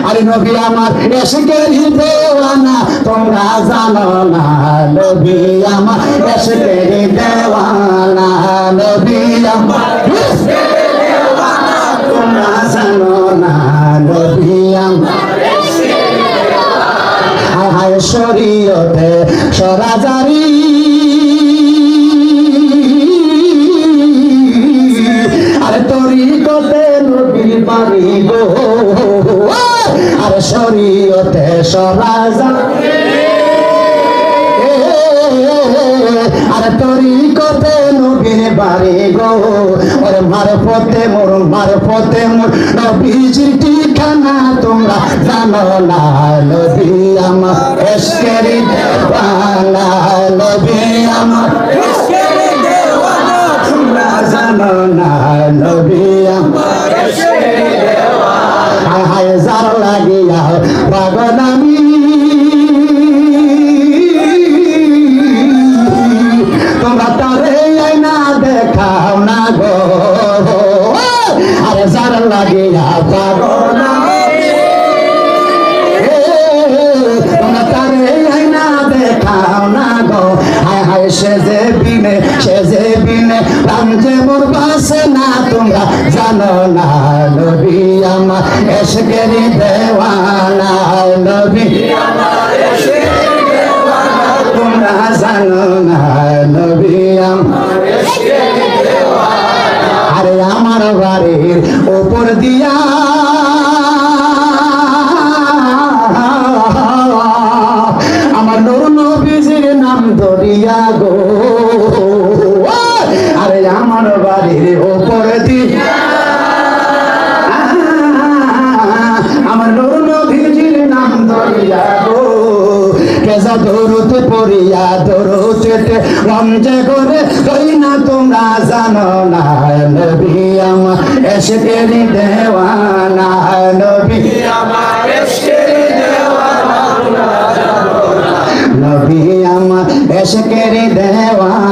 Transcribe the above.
আরে নবী আমার এশকের দেওয়ানা তোমরা জানো না নবী আমার এশকের দেওয়ানা নবী আমার এশকের দেওয়ানা তোমরা জানো না নবী আমার হায় শরীয়তে সরাজারি আরে তরিকতে নবীর বাড়ি গো আরে শরীয়তে সরাজারি আরে তরিকতে নবীর বাড়ি গো ওরে মারফতে মোর নবীজির ঠিকানা তোমরা জানো না নবী আমার এশকের দেওয়ানা নবী আমার এশকের দেওয়ানা তোমরা জানো না নবী আমার এশকের দেওয়ানা হায় যার লাগিয়া পাগল আমি তোমরা তারে আয়না দেখাও না গো আরে যার লাগিয়া পাগল তোমরা তারে আয়না দেখাও না গো হায় হায় সে যে বিনে প্রাণ যে মোর বাসে না তোমরা জানো না নবী আমার এশকের দেওয়ানা নবী আমার এশকের দেওয়ানা তোমরা জানো না নবী আমার এশকের দেওয়ানা আরে আমার বাড়ির উপর দিয়া আমার নূর নবীজির নাম ধরিয়া গো আরে আমার বাড়ির উপর দিয়া আমার নূর নবীজির নাম ধরিয়া গো কেজা দরুতে পড়িয়া দরুতে রমজে করে কই না তোমরা জানো না নবী আমার এশকের দেওয়ানা নবী আমার এশকের দেওয়ানা নবী আমার এশকের দেওয়ানা